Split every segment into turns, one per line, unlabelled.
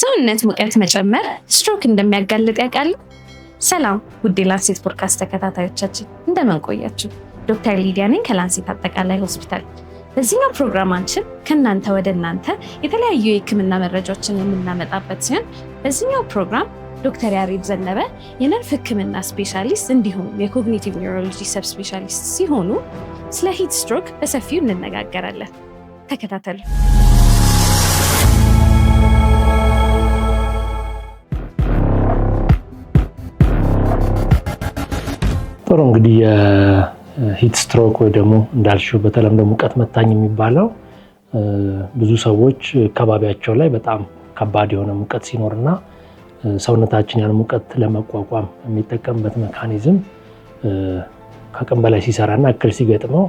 የሰውነት ሙቀት መጨመር ስትሮክ እንደሚያጋልጥ ያውቃሉ? ሰላም ውድ የላንሴት ፖድካስት ተከታታዮቻችን እንደምን ቆያችሁ? ዶክተር ሊዲያ ነኝ ከላንሴት አጠቃላይ ሆስፒታል። በዚህኛው ፕሮግራማችን ከእናንተ ወደ እናንተ የተለያዩ የህክምና መረጃዎችን የምናመጣበት ሲሆን በዚህኛው ፕሮግራም ዶክተር ያሬድ ዘነበ የነርቭ ህክምና ስፔሻሊስት እንዲሁም የኮግኒቲቭ ኒውሮሎጂ ሰብ ስፔሻሊስት ሲሆኑ ስለ ሂት ስትሮክ በሰፊው እንነጋገራለን። ተከታተሉ።
ጥሩ እንግዲህ የሂት ስትሮክ ወይ ደግሞ እንዳልሽው በተለምዶ ሙቀት መታኝ የሚባለው ብዙ ሰዎች አካባቢያቸው ላይ በጣም ከባድ የሆነ ሙቀት ሲኖርና ሰውነታችን ያን ሙቀት ለመቋቋም የሚጠቀምበት ሜካኒዝም ከአቅም በላይ ሲሰራና እክል ሲገጥመው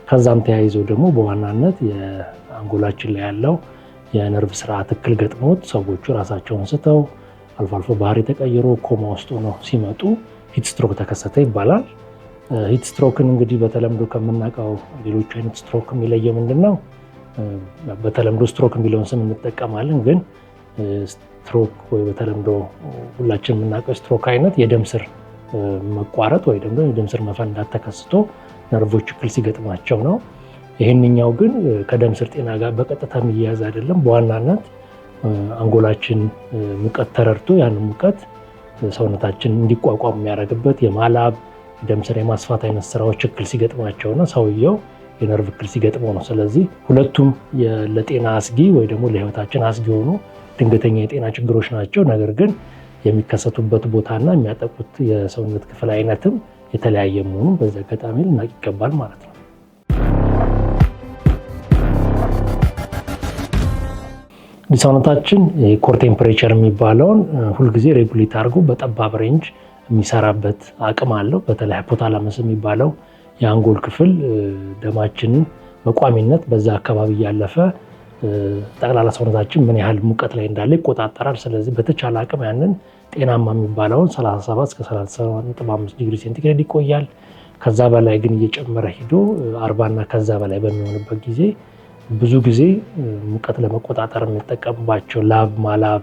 ከዛም ተያይዞ ደግሞ በዋናነት የአንጎላችን ላይ ያለው የነርቭ ስርዓት እክል ገጥሞት ሰዎቹ ራሳቸውን ስተው አልፎ አልፎ ባህሪ ተቀይሮ ኮማ ውስጥ ሆነው ሲመጡ ሂት ስትሮክ ተከሰተ ይባላል። ሂት ስትሮክን እንግዲህ በተለምዶ ከምናውቀው ሌሎች አይነት ስትሮክ የሚለየው ምንድነው? በተለምዶ ስትሮክ የሚለውን ስም እንጠቀማለን፣ ግን ስትሮክ ወይ በተለምዶ ሁላችን የምናውቀው ስትሮክ አይነት የደም ስር መቋረጥ ወይ ደግሞ የደም ስር መፈንዳት ተከስቶ ነርቮች እክል ሲገጥማቸው ነው። ይሄንኛው ግን ከደም ስር ጤና ጋር በቀጥታ የሚያያዝ አይደለም። በዋናነት አንጎላችን ሙቀት ተረድቶ ያን ሙቀት ሰውነታችን እንዲቋቋም የሚያደርግበት የማላብ ደም ስር የማስፋት አይነት ስራዎች እክል ሲገጥማቸውና ሰውየው የነርቭ እክል ሲገጥመው ነው። ስለዚህ ሁለቱም ለጤና አስጊ ወይ ደግሞ ለህይወታችን አስጊ የሆኑ ድንገተኛ የጤና ችግሮች ናቸው። ነገር ግን የሚከሰቱበት ቦታና የሚያጠቁት የሰውነት ክፍል አይነትም የተለያየ መሆኑን በዚህ አጋጣሚ ልናውቅ ይገባል ማለት ነው። ሰውነታችን ኮር ቴምፕሬቸር የሚባለውን ሁልጊዜ ሬጉሌት አድርጎ በጠባብ ሬንጅ የሚሰራበት አቅም አለው። በተለይ ሃይፖታላመስ የሚባለው የአንጎል ክፍል ደማችንን በቋሚነት በዛ አካባቢ ያለፈ ጠቅላላ ሰውነታችን ምን ያህል ሙቀት ላይ እንዳለ ይቆጣጠራል። ስለዚህ በተቻለ አቅም ያንን ጤናማ የሚባለውን 37 እስከ 37.5 ዲግሪ ሴንቲግሬድ ይቆያል። ከዛ በላይ ግን እየጨመረ ሂዶ 40 እና ከዛ በላይ በሚሆንበት ጊዜ ብዙ ጊዜ ሙቀት ለመቆጣጠር የሚጠቀምባቸው ላብ፣ ማላብ፣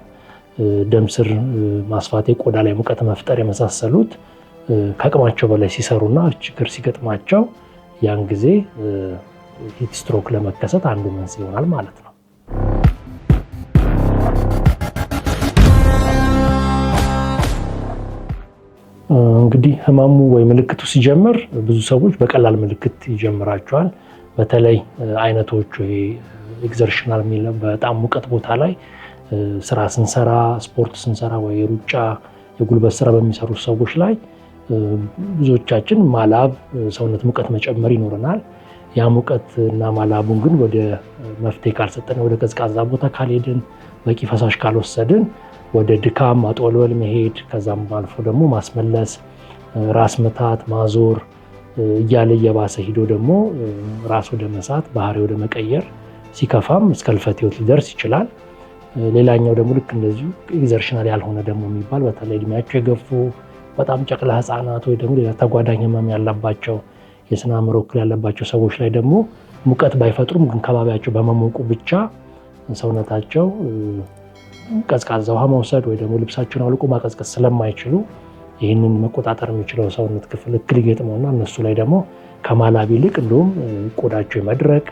ደም ስር ማስፋት፣ የቆዳ ላይ ሙቀት መፍጠር የመሳሰሉት ከአቅማቸው በላይ ሲሰሩና ችግር ሲገጥማቸው ያን ጊዜ ሂት ስትሮክ ለመከሰት አንዱ መንስኤ ይሆናል ማለት ነው። እንግዲህ ህመሙ ወይ ምልክቱ ሲጀምር ብዙ ሰዎች በቀላል ምልክት ይጀምራቸዋል። በተለይ አይነቶቹ ኤግዘርሽናል የሚለው በጣም ሙቀት ቦታ ላይ ስራ ስንሰራ፣ ስፖርት ስንሰራ ወይ ሩጫ፣ የጉልበት ስራ በሚሰሩ ሰዎች ላይ ብዙዎቻችን ማላብ፣ ሰውነት ሙቀት መጨመር ይኖረናል። ያ ሙቀት እና ማላቡን ግን ወደ መፍትሄ ካልሰጠን፣ ወደ ቀዝቃዛ ቦታ ካልሄድን፣ በቂ ፈሳሽ ካልወሰድን ወደ ድካም፣ ማጥወልወል መሄድ፣ ከዛም አልፎ ደግሞ ማስመለስ፣ ራስ ምታት፣ ማዞር እያለ እየባሰ ሂዶ ደግሞ ራስ ወደ መሳት፣ ባህሪ ወደ መቀየር፣ ሲከፋም እስከ ህልፈተ ህይወት ሊደርስ ይችላል። ሌላኛው ደግሞ ልክ እንደዚሁ ኤግዘርሽናል ያልሆነ ደግሞ የሚባል በተለይ እድሜያቸው የገፉ በጣም ጨቅላ ህፃናት ወይ ደግሞ ሌላ ተጓዳኝ ህመም ያለባቸው የስነ አእምሮ እክል ያለባቸው ሰዎች ላይ ደግሞ ሙቀት ባይፈጥሩም ግን ከባቢያቸው በመሞቁ ብቻ ሰውነታቸው ቀዝቃዛ ውሃ መውሰድ ወይ ደግሞ ልብሳቸውን አውልቆ ማቀዝቀዝ ስለማይችሉ ይህንን መቆጣጠር የሚችለው ሰውነት ክፍል እክል ይገጥመውና እነሱ ላይ ደግሞ ከማላብ ይልቅ እንዲሁም ቆዳቸው የመድረቅ፣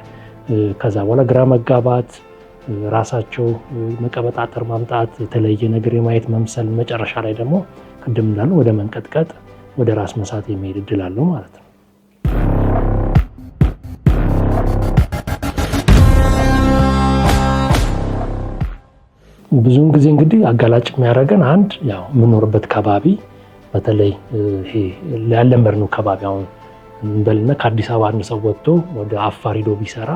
ከዛ በኋላ ግራ መጋባት፣ ራሳቸው መቀበጣጠር ማምጣት፣ የተለየ ነገር የማየት መምሰል፣ መጨረሻ ላይ ደግሞ ቅድም እንዳልነው ወደ መንቀጥቀጥ፣ ወደ ራስ መሳት የሚሄድ እድል አለው ማለት ነው። ብዙውን ጊዜ እንግዲህ አጋላጭ የሚያደርገን አንድ ያው የምኖርበት ከባቢ በተለይ ይሄ ያለመድነው ከባቢ አሁን እንበልና ከአዲስ አበባ አንድ ሰው ወጥቶ ወደ አፋር ሄዶ ቢሰራ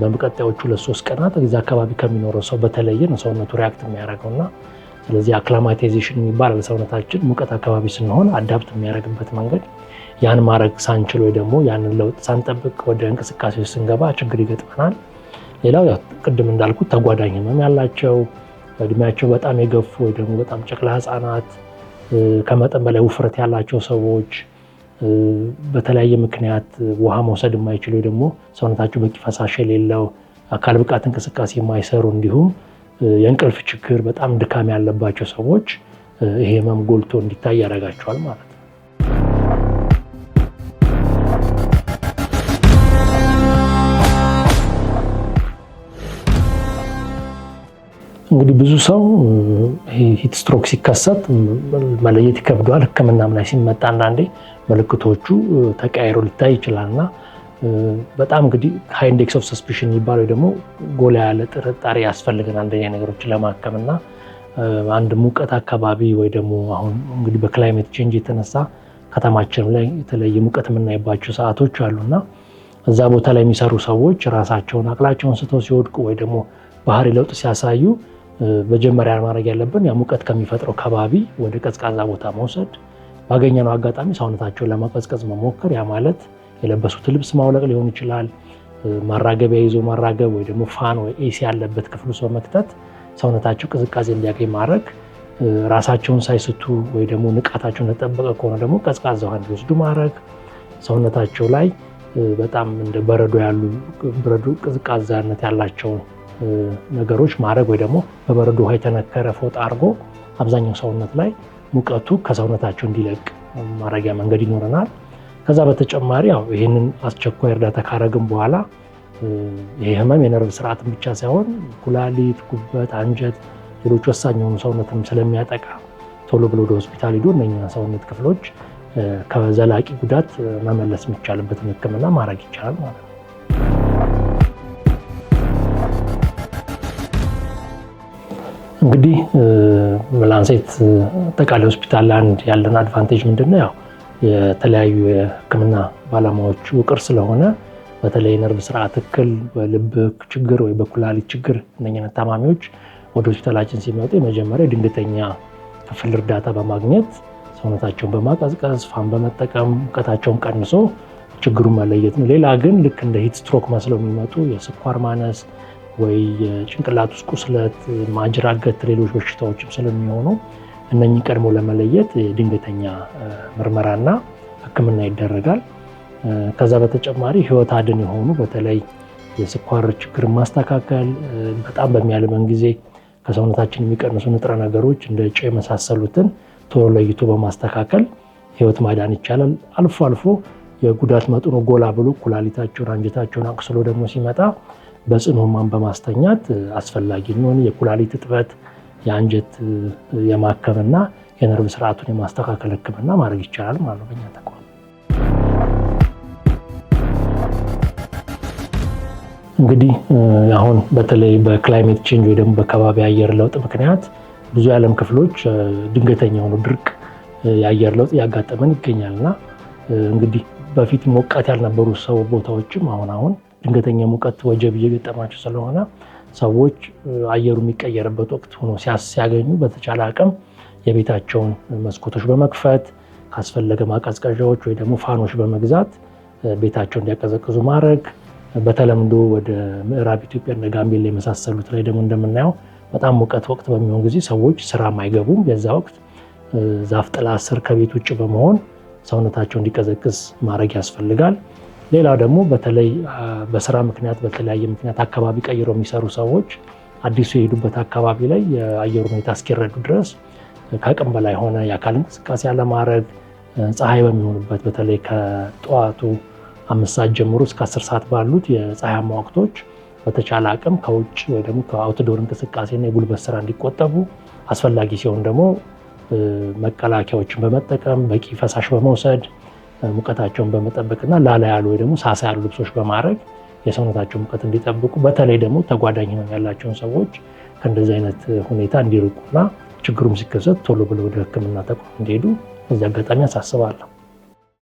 በሚቀጥሉት 2-3 ቀናት እዛ አካባቢ ከሚኖረው ሰው በተለየ ነው ሰውነቱ ሪአክት የሚያደርገውና ስለዚህ አክላማታይዜሽን የሚባል ሰውነታችን ሙቀት አካባቢ ስንሆን አዳፕት የሚያደርግበት መንገድ ያን ማድረግ ሳንችል ወይ ደግሞ ያንን ለውጥ ሳንጠብቅ ወደ እንቅስቃሴ ስንገባ ችግር ይገጥመናል። ሌላው ያው ቅድም እንዳልኩት ተጓዳኝ ህመም ያላቸው እድሜያቸው በጣም የገፉ ወይ ደግሞ በጣም ጨቅላ ህፃናት፣ ከመጠን በላይ ውፍረት ያላቸው ሰዎች፣ በተለያየ ምክንያት ውሃ መውሰድ የማይችሉ ደግሞ ሰውነታቸው በቂ ፈሳሽ የሌለው አካል ብቃት እንቅስቃሴ የማይሰሩ እንዲሁም የእንቅልፍ ችግር፣ በጣም ድካም ያለባቸው ሰዎች ይሄ ህመም ጎልቶ እንዲታይ ያደርጋቸዋል ማለት ነው። እንግዲህ ብዙ ሰው ሂት ስትሮክ ሲከሰት መለየት ይከብደዋል። ህክምናም ላይ ሲመጣ አንዳንዴ ምልክቶቹ ተቀያይሮ ሊታይ ይችላልና በጣም እንግዲህ ሃይ ኢንዴክስ ኦፍ ሰስፒሽን የሚባለው ደግሞ ጎላ ያለ ጥርጣሬ ያስፈልገናል እንደኛ ነገሮችን ለማከምና አንድ ሙቀት አካባቢ ወይ ደግሞ አሁን እንግዲህ በክላይሜት ቼንጅ የተነሳ ከተማችን ላይ የተለየ ሙቀት የምናይባቸው ሰዓቶች አሉና እዛ ቦታ ላይ የሚሰሩ ሰዎች ራሳቸውን አቅላቸውን ስተው ሲወድቁ ወይ ደግሞ ባህሪ ለውጥ ሲያሳዩ መጀመሪያ ማድረግ ያለብን ያ ሙቀት ከሚፈጥረው ከባቢ ወደ ቀዝቃዛ ቦታ መውሰድ፣ ባገኘነው አጋጣሚ ሰውነታቸውን ለማቀዝቀዝ መሞከር። ያ ማለት የለበሱት ልብስ ማውለቅ ሊሆን ይችላል። ማራገቢያ ይዞ ማራገብ ወይ ደግሞ ፋን ወይ ኤሲ ያለበት ክፍል ውስጥ በመክተት ሰውነታቸው ቅዝቃዜ እንዲያገኝ ማድረግ። ራሳቸውን ሳይስቱ ወይ ደግሞ ንቃታቸውን እንደጠበቀ ከሆነ ደግሞ ቀዝቃዛ ውሃ እንዲወስዱ ማድረግ። ሰውነታቸው ላይ በጣም እንደ በረዶ ያሉ በረዶ ቅዝቃዛነት ያላቸውን ነገሮች ማድረግ ወይ ደግሞ በበረዶ ውሃ የተነከረ ፎጣ አድርጎ አብዛኛው ሰውነት ላይ ሙቀቱ ከሰውነታቸው እንዲለቅ ማድረጊያ መንገድ ይኖረናል። ከዛ በተጨማሪ ያው ይህንን አስቸኳይ እርዳታ ካረግን በኋላ ይህ ህመም የነርቭ ስርዓትን ብቻ ሳይሆን ኩላሊት፣ ጉበት፣ አንጀት፣ ሌሎች ወሳኝ የሆኑ ሰውነትንም ስለሚያጠቃ ቶሎ ብሎ ወደ ሆስፒታል ሄዶ እነኛ ሰውነት ክፍሎች ከዘላቂ ጉዳት መመለስ የሚቻልበትን ህክምና ማድረግ ይቻላል ማለት ነው። እንግዲህ ላንሴት አጠቃላይ ሆስፒታል አንድ ያለን አድቫንቴጅ ምንድነው? ያው የተለያዩ የህክምና ባለሙያዎች ውቅር ስለሆነ በተለይ የነርቭ ስርዓት እክል፣ በልብ ችግር ወይ በኩላሊት ችግር እነኝህ ታማሚዎች ወደ ሆስፒታላችን ሲመጡ የመጀመሪያ ድንገተኛ ክፍል እርዳታ በማግኘት ሰውነታቸውን በማቀዝቀዝ ፋን በመጠቀም ሙቀታቸውን ቀንሶ ችግሩን መለየት ነው። ሌላ ግን ልክ እንደ ሂት ስትሮክ መስለው የሚመጡ የስኳር ማነስ ወይ የጭንቅላት ውስጥ ቁስለት፣ ማጅራት ገትር፣ ሌሎች በሽታዎችም ስለሚሆኑ እነኚህ ቀድሞ ለመለየት ድንገተኛ ምርመራና ህክምና ይደረጋል። ከዛ በተጨማሪ ህይወት አድን የሆኑ በተለይ የስኳር ችግር ማስተካከል፣ በጣም በሚያልመን ጊዜ ከሰውነታችን የሚቀንሱ ንጥረ ነገሮች እንደ ጨው የመሳሰሉትን ቶሎ ለይቶ በማስተካከል ህይወት ማዳን ይቻላል። አልፎ አልፎ የጉዳት መጠኑ ጎላ ብሎ ኩላሊታቸውን፣ አንጀታቸውን አቁስሎ ደግሞ ሲመጣ በጽኑ ህሙማን በማስተኛት አስፈላጊ የሚሆን የኩላሊት እጥበት፣ የአንጀት የማከምና የነርቭ ስርዓቱን የማስተካከል ህክምና ማድረግ ይቻላል ማለት ነው በእኛ ተቋም። እንግዲህ አሁን በተለይ በክላይሜት ቼንጅ ወይ ደግሞ በከባቢ አየር ለውጥ ምክንያት ብዙ የዓለም ክፍሎች ድንገተኛ የሆኑ ድርቅ የአየር ለውጥ እያጋጠመን ይገኛልና እንግዲህ በፊት ሞቃት ያልነበሩ ቦታዎችም አሁን ድንገተኛ ሙቀት ወጀብ እየገጠማቸው ስለሆነ ሰዎች አየሩ የሚቀየርበት ወቅት ሆኖ ሲያገኙ በተቻለ አቅም የቤታቸውን መስኮቶች በመክፈት ካስፈለገ ማቀዝቀዣዎች ወይ ደግሞ ፋኖች በመግዛት ቤታቸውን እንዲያቀዘቅዙ ማድረግ። በተለምዶ ወደ ምዕራብ ኢትዮጵያ እንደ ጋምቤላ የመሳሰሉት ላይ ደግሞ እንደምናየው በጣም ሙቀት ወቅት በሚሆን ጊዜ ሰዎች ስራም አይገቡም። የዛ ወቅት ዛፍ ጥላ ስር ከቤት ውጭ በመሆን ሰውነታቸው እንዲቀዘቅዝ ማድረግ ያስፈልጋል። ሌላው ደግሞ በተለይ በስራ ምክንያት በተለያየ ምክንያት አካባቢ ቀይረው የሚሰሩ ሰዎች አዲሱ የሄዱበት አካባቢ ላይ የአየር ሁኔታ እስኪረዱ ድረስ ከአቅም በላይ ሆነ የአካል እንቅስቃሴ አለማድረግ፣ ፀሐይ በሚሆኑበት በተለይ ከጠዋቱ 5 ሰዓት ጀምሮ እስከ 10 ሰዓት ባሉት የፀሐያማ ወቅቶች በተቻለ አቅም ከውጭ ወይ ደግሞ ከአውትዶር እንቅስቃሴና የጉልበት ስራ እንዲቆጠቡ፣ አስፈላጊ ሲሆን ደግሞ መከላከያዎችን በመጠቀም በቂ ፈሳሽ በመውሰድ ሙቀታቸውን በመጠበቅና ላላ ያሉ ወይ ደግሞ ሳሳ ያሉ ልብሶች በማድረግ የሰውነታቸው ሙቀት እንዲጠብቁ፣ በተለይ ደግሞ ተጓዳኝ ህመም ያላቸውን ሰዎች ከእንደዚህ አይነት ሁኔታ እንዲርቁና ችግሩም ሲከሰት ቶሎ ብለው ወደ ህክምና ተቋም እንዲሄዱ በዚህ አጋጣሚ አሳስባለሁ።